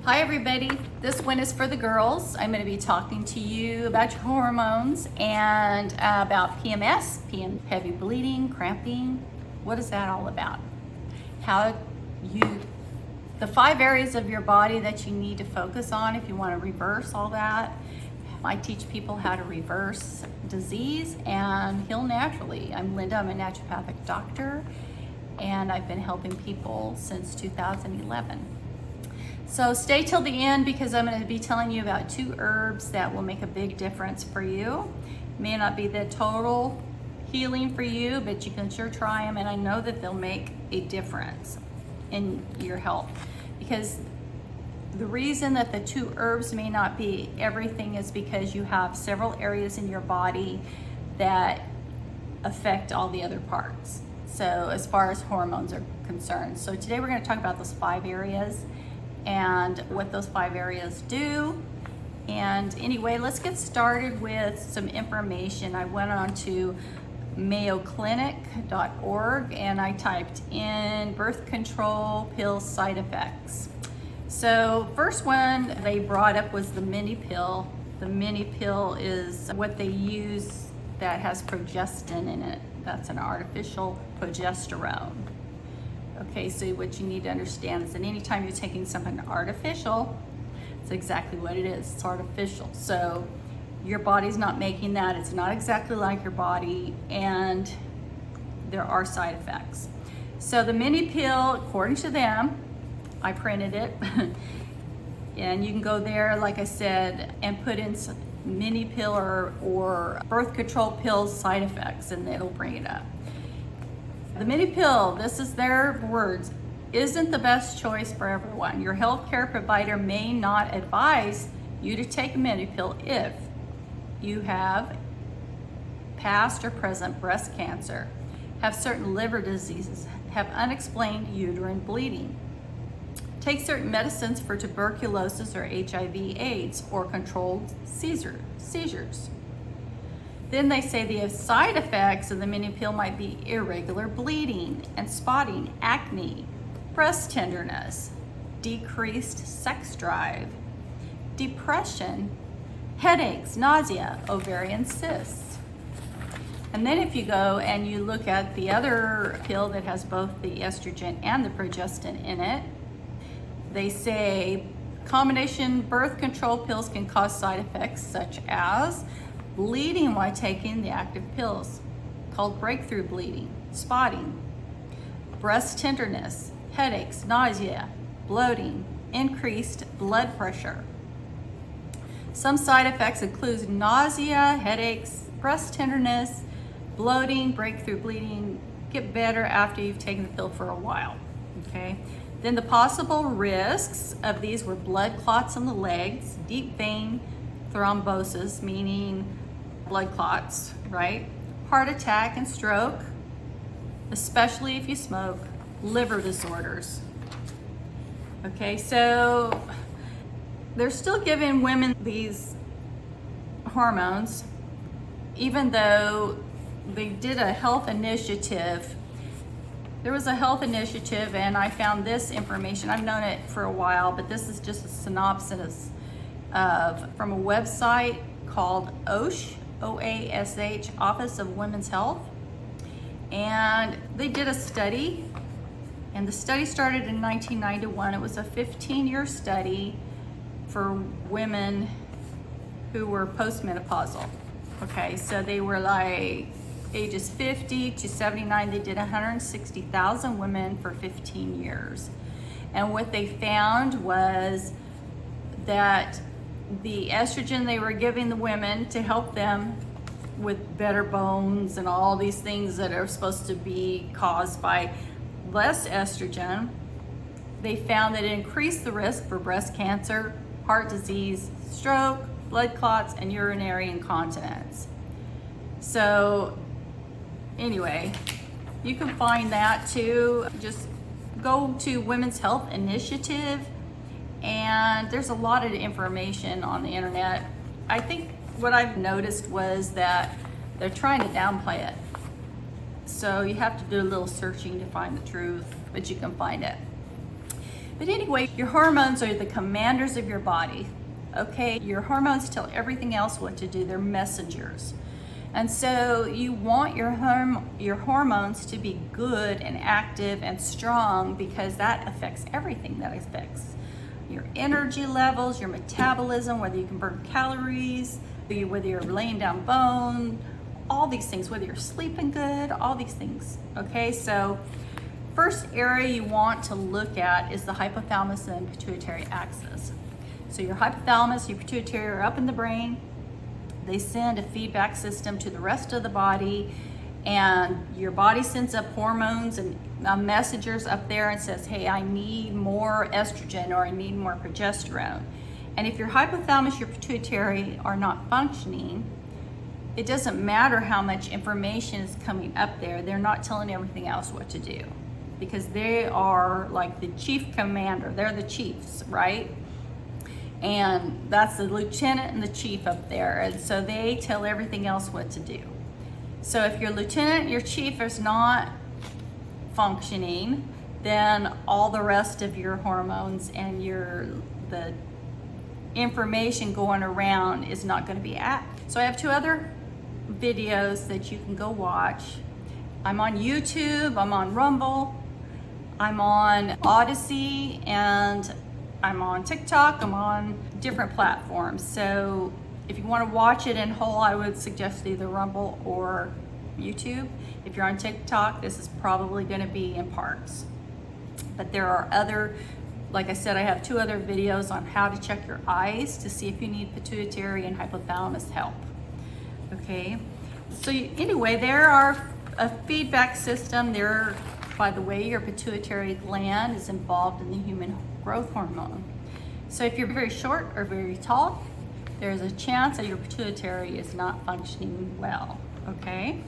Hi everybody, this one is for the girls. I'm going to be talking to you about your hormones and about PMS, heavy bleeding, cramping. What is that all about? The 5 areas of your body that you need to focus on if you want to reverse all that. I teach people how to reverse disease and heal naturally. I'm Linda, I'm a naturopathic doctor, and I've been helping people since 2011. So stay till the end because I'm going to be telling you about 2 herbs that will make a big difference for you. May not be the total healing for you, but you can sure try them, and I know that they'll make a difference in your health. Because the reason that the 2 herbs may not be everything is because you have several areas in your body that affect all the other parts. So as far as hormones are concerned. So today we're going to talk about those 5 areas and what those 5 areas do. And anyway, let's get started with some information. I went on to mayoclinic.org and I typed in birth control pill side effects. So first one they brought up was the mini pill. The mini pill is what they use that has progestin in it. That's an artificial progesterone. Okay, so what you need to understand is that anytime you're taking something artificial, it's exactly what it is. It's artificial. So your body's not making that. It's not exactly like your body, and there are side effects. So the mini pill, according to them, I printed it, and you can go there, like I said, and put in some mini pill or birth control pill side effects, and it'll bring it up. The mini pill, this is their words, isn't the best choice for everyone. Your healthcare provider may not advise you to take a mini pill if you have past or present breast cancer, have certain liver diseases, have unexplained uterine bleeding, take certain medicines for tuberculosis or HIV/AIDS, or controlled seizures. Then they say the side effects of the mini pill might be irregular bleeding and spotting, acne, breast tenderness, decreased sex drive, depression, headaches, nausea, ovarian cysts. And then if you go and you look at the other pill that has both the estrogen and the progestin in it, they say combination birth control pills can cause side effects such as bleeding while taking the active pills, called breakthrough bleeding, spotting, breast tenderness, headaches, nausea, bloating, increased blood pressure. Some side effects include nausea, headaches, breast tenderness, bloating, breakthrough bleeding. Get better after you've taken the pill for a while, okay? Then the possible risks of these were blood clots in the legs, deep vein thrombosis, meaning blood clots, right? Heart attack and stroke, especially if you smoke, liver disorders. Okay, so they're still giving women these hormones, even though they did a health initiative. There was a health initiative, and I found this information. I've known it for a while, but this is just a synopsis from a website called OASH, OASH, Office of Women's Health. And they did a study, and the study started in 1991. It was a 15-year study for women who were postmenopausal. Okay, so they were like ages 50 to 79. They did 160,000 women for 15 years. And what they found was that the estrogen they were giving the women to help them with better bones and all these things that are supposed to be caused by less estrogen, they found that it increased the risk for breast cancer, heart disease, stroke, blood clots, and urinary incontinence. So anyway, you can find that too. Just go to Women's Health Initiative, and there's a lot of information on the internet. I think what I've noticed was that they're trying to downplay it. So you have to do a little searching to find the truth, but you can find it. But anyway, your hormones are the commanders of your body, okay? Your hormones tell everything else what to do. They're messengers. And so you want your hormones to be good and active and strong, because that affects everything. That affects your energy levels, your metabolism, whether you can burn calories, whether you're laying down bone, all these things, whether you're sleeping good, all these things, okay? So first area you want to look at is the hypothalamus and pituitary axis. So your hypothalamus, your pituitary are up in the brain. They send a feedback system to the rest of the body, and your body sends up hormones and messengers up there and says, hey, I need more estrogen, or I need more progesterone. And if your hypothalamus, your pituitary are not functioning, it doesn't matter how much information is coming up there. They're not telling everything else what to do, because they are like the chief commander. They're the chiefs, right? And that's the lieutenant and the chief up there. And so they tell everything else what to do. So if your lieutenant, your chief is not functioning, then all the rest of your hormones and the information going around is not going to be active. So I have 2 other videos that you can go watch. I'm on YouTube, I'm on Rumble, I'm on Odyssey, and I'm on TikTok. I'm on different platforms. So if you want to watch it in whole, I would suggest either Rumble or YouTube. If you're on TikTok, this is probably going to be in parts. But there are other, like I said, I have 2 other videos on how to check your eyes to see if you need pituitary and hypothalamus help. Okay, so anyway, there are a feedback system there. By the way, your pituitary gland is involved in the human growth hormone. So if you're very short or very tall, there's a chance that your pituitary is not functioning well, okay?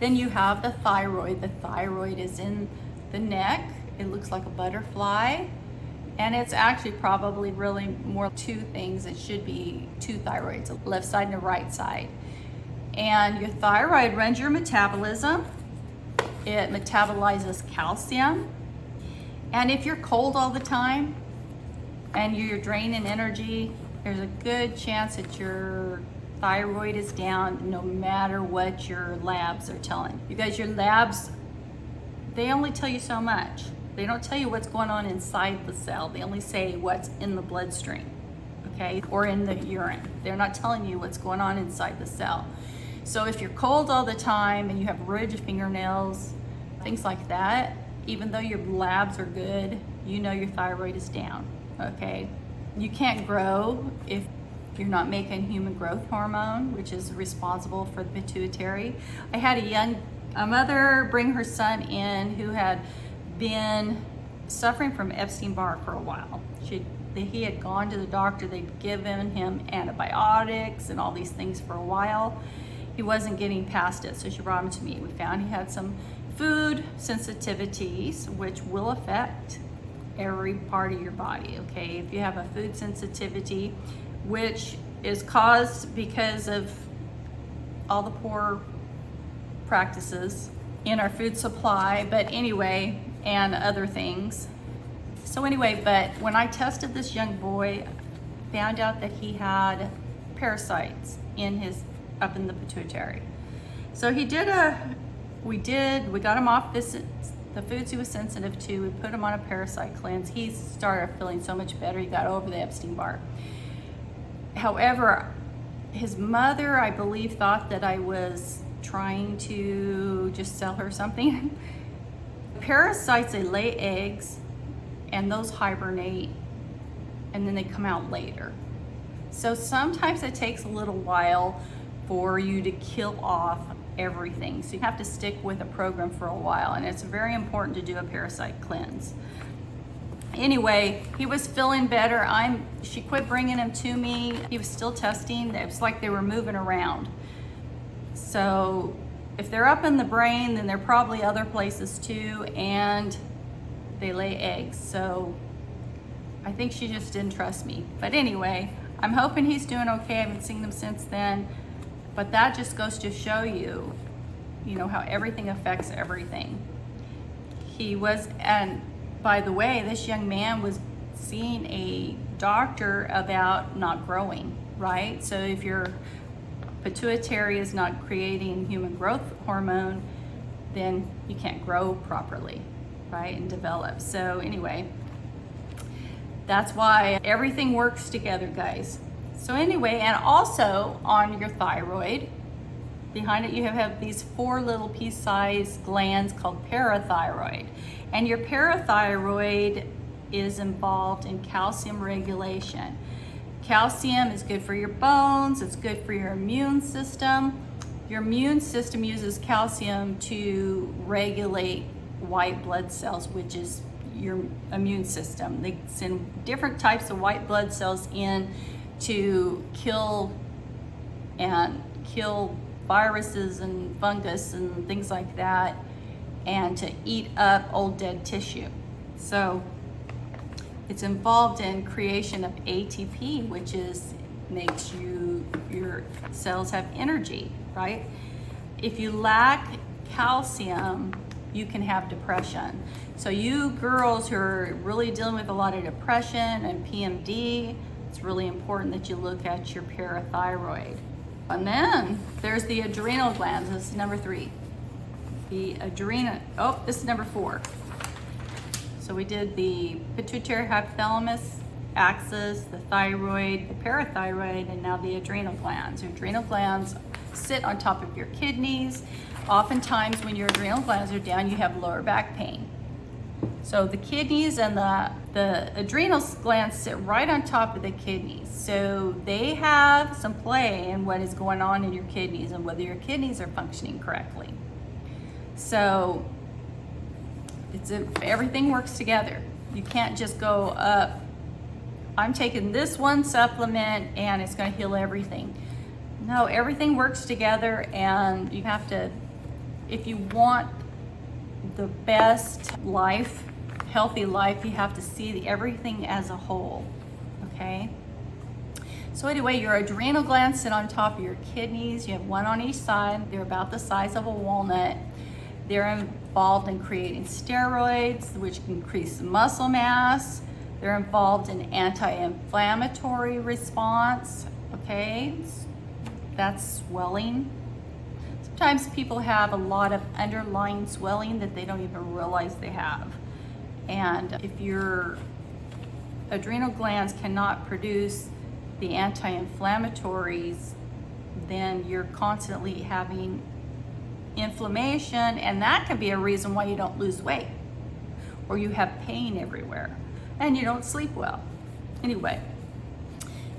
Then you have the thyroid. The thyroid is in the neck. It looks like a butterfly, and it's actually probably really more 2 things. It should be 2 thyroids, the left side and the right side. And your thyroid runs your metabolism. It metabolizes calcium. And if you're cold all the time and you're draining energy, there's a good chance that your thyroid is down, no matter what your labs are telling. Because your labs, they only tell you so much. They don't tell you what's going on inside the cell. They only say what's in the bloodstream, okay? Or in the urine. They're not telling you what's going on inside the cell. So if you're cold all the time and you have ridged fingernails, things like that, even though your labs are good, you know your thyroid is down, okay? You can't grow if you're not making human growth hormone, which is responsible for the pituitary. I had a mother bring her son in who had been suffering from Epstein-Barr for a while. He had gone to the doctor, they'd given him antibiotics and all these things for a while. He wasn't getting past it, so she brought him to me. We found he had some food sensitivities, which will affect every part of your body, okay? If you have a food sensitivity, which is caused because of all the poor practices in our food supply, but anyway, and other things. So anyway, but when I tested this young boy, found out that he had parasites up in the pituitary. So we got him off the foods he was sensitive to. We put him on a parasite cleanse. He started feeling so much better. He got over the Epstein-Barr. However, his mother, I believe, thought that I was trying to just sell her something. Parasites, they lay eggs, and those hibernate, and then they come out later. So sometimes it takes a little while for you to kill off everything. So you have to stick with a program for a while, and it's very important to do a parasite cleanse. Anyway, he was feeling better. She quit bringing him to me. He was still testing. It was like they were moving around. So if they're up in the brain, then they're probably other places too, and they lay eggs. So I think she just didn't trust me. But anyway, I'm hoping he's doing okay. I haven't seen him since then. But that just goes to show you, how everything affects everything. by the way, this young man was seeing a doctor about not growing, right? So if your pituitary is not creating human growth hormone, then you can't grow properly, right, and develop. So anyway, that's why everything works together, guys. So anyway, and also on your thyroid, behind it you have these 4 little pea-sized glands called parathyroid. And your parathyroid is involved in calcium regulation. Calcium is good for your bones, it's good for your immune system. Your immune system uses calcium to regulate white blood cells, which is your immune system. They send different types of white blood cells in to kill viruses and fungus and things like that, and to eat up old dead tissue. So it's involved in creation of ATP, which makes your cells have energy, right? If you lack calcium, you can have depression. So you girls who are really dealing with a lot of depression and PMD, it's really important that you look at your parathyroid. And then there's the adrenal glands. This is number 3. This is number 4. So we did the pituitary hypothalamus axis, the thyroid, the parathyroid, and now the adrenal glands. Your adrenal glands sit on top of your kidneys. Oftentimes when your adrenal glands are down, you have lower back pain. So the kidneys and the adrenal glands sit right on top of the kidneys. So they have some play in what is going on in your kidneys and whether your kidneys are functioning correctly. So everything works together. You can't just go up, I'm taking this one supplement and it's going to heal everything. No, everything works together, and you have to, if you want the best life, healthy life, you have to see everything as a whole, okay? So anyway, your adrenal glands sit on top of your kidneys. You have one on each side. They're about the size of a walnut. They're involved in creating steroids, which increase muscle mass. They're involved in anti-inflammatory response, okay? That's swelling. Sometimes people have a lot of underlying swelling that they don't even realize they have. And if your adrenal glands cannot produce the anti-inflammatories, then you're constantly having inflammation, and that can be a reason why you don't lose weight, or you have pain everywhere, and you don't sleep well. Anyway,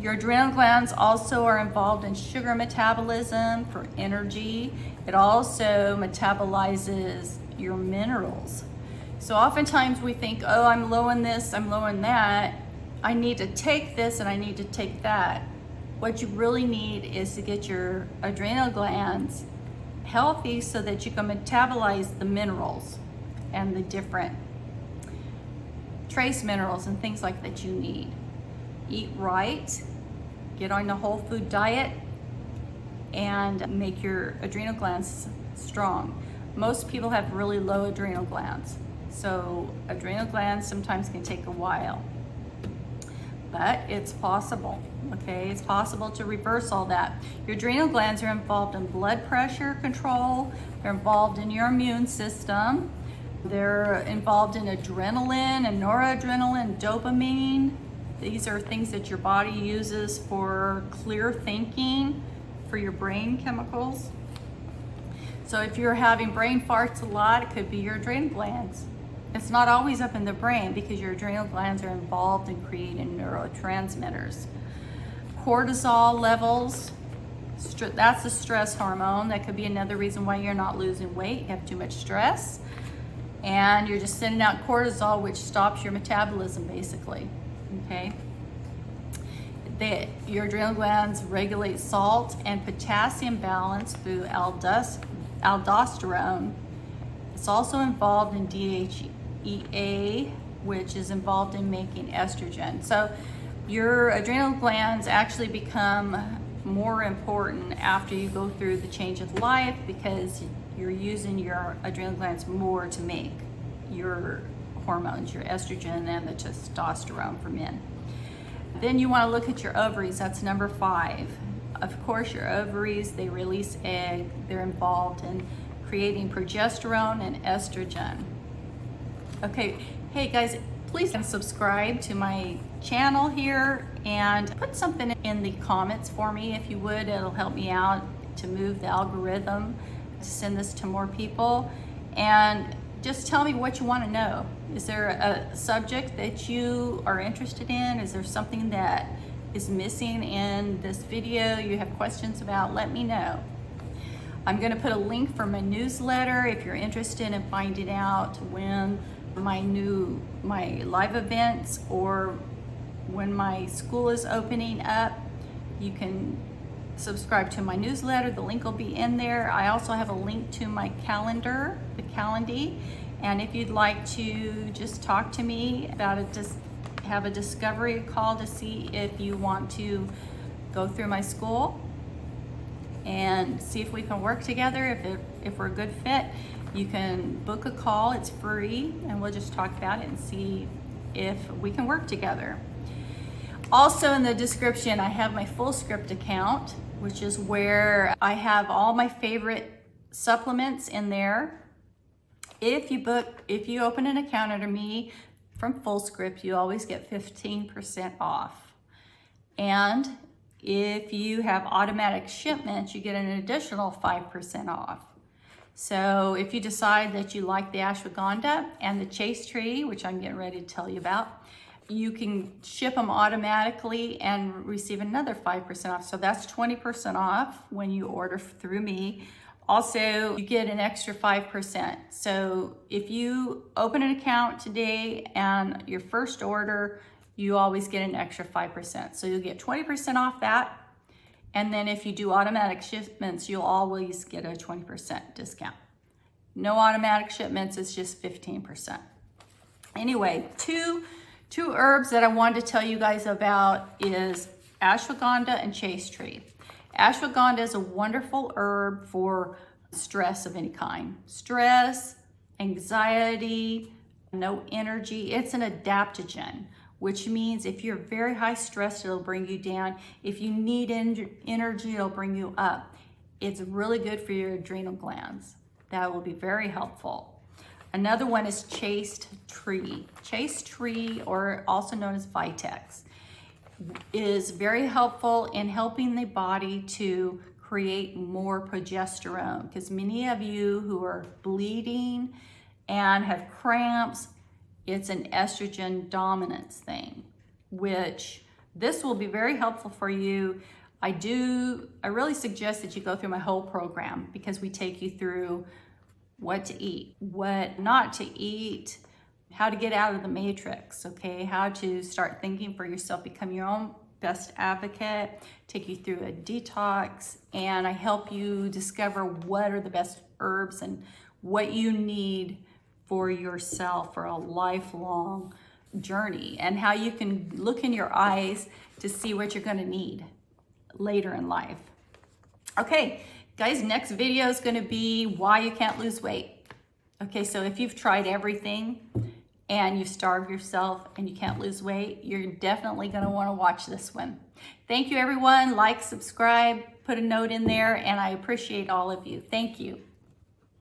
your adrenal glands also are involved in sugar metabolism for energy. It also metabolizes your minerals. So oftentimes we think, oh, I'm low in this, I'm low in that. I need to take this and I need to take that. What you really need is to get your adrenal glands healthy so that you can metabolize the minerals and the different trace minerals and things like that you need. Eat right, get on the whole food diet, and make your adrenal glands strong. Most people have really low adrenal glands, so adrenal glands sometimes can take a while, but it's possible. Okay, it's possible to reverse all that. Your adrenal glands are involved in blood pressure control. They're involved in your immune system. They're involved in adrenaline and noradrenaline, dopamine. These are things that your body uses for clear thinking, for your brain chemicals. So if you're having brain farts a lot, it could be your adrenal glands. It's not always up in the brain because your adrenal glands are involved in creating neurotransmitters. Cortisol levels, that's a stress hormone. That could be another reason why you're not losing weight. You have too much stress and you're just sending out cortisol, which stops your metabolism basically, okay? Your adrenal glands regulate salt and potassium balance through aldosterone. It's also involved in DHEA, which is involved in making estrogen. So your adrenal glands actually become more important after you go through the change of life because you're using your adrenal glands more to make your hormones, your estrogen and the testosterone for men. Then you want to look at your ovaries. That's number 5. Of course, your ovaries, they release egg. They're involved in creating progesterone and estrogen. Okay, hey guys, please subscribe to my channel here and put something in the comments for me if you would. It'll help me out to move the algorithm to send this to more people. And just tell me what you want to know. Is there a subject that you are interested in? Is there something that is missing in this video you have questions about? Let me know. I'm going to put a link for my newsletter if you're interested in finding out when my live events or when my school is opening up. You can subscribe to my newsletter. The link will be in there. I also have a link to my calendar, the Calendly. And if you'd like to just talk to me about it, just have a discovery call to see if you want to go through my school and see if we can work together. If we're a good fit, you can book a call. It's free, and we'll just talk about it and see if we can work together. Also in the description, I have my Full Script account, which is where I have all my favorite supplements in there. If you open an account under me from Full Script, you always get 15% off. And if you have automatic shipments, you get an additional 5% off. So if you decide that you like the ashwagandha and the chase tree, which I'm getting ready to tell you about, you can ship them automatically and receive another 5% off. So that's 20% off when you order through me. Also, you get an extra 5%. So if you open an account today and your first order, you always get an extra 5%. So you'll get 20% off that. And then if you do automatic shipments, you'll always get a 20% discount. No automatic shipments, it's just 15%. Anyway, two herbs that I wanted to tell you guys about is ashwagandha and chase tree. Ashwagandha is a wonderful herb for stress of any kind. Stress, anxiety, no energy. It's an adaptogen, which means if you're very high stressed, it'll bring you down. If you need energy, it'll bring you up. It's really good for your adrenal glands. That will be very helpful. Another one is chase tree. Chase tree, or also known as Vitex, is very helpful in helping the body to create more progesterone, because many of you who are bleeding and have cramps, it's an estrogen dominance thing, which this will be very helpful for you. I really suggest that you go through my whole program, because we take you through what to eat, what not to eat, how to get out of the matrix, okay? How to start thinking for yourself, become your own best advocate, take you through a detox, and I help you discover what are the best herbs and what you need for yourself for a lifelong journey, and how you can look in your eyes to see what you're gonna need later in life. Okay, guys, next video is gonna be why you can't lose weight. Okay, so if you've tried everything and you starve yourself and you can't lose weight, you're definitely gonna wanna watch this one. Thank you, everyone. Like, subscribe, put a note in there, and I appreciate all of you. Thank you.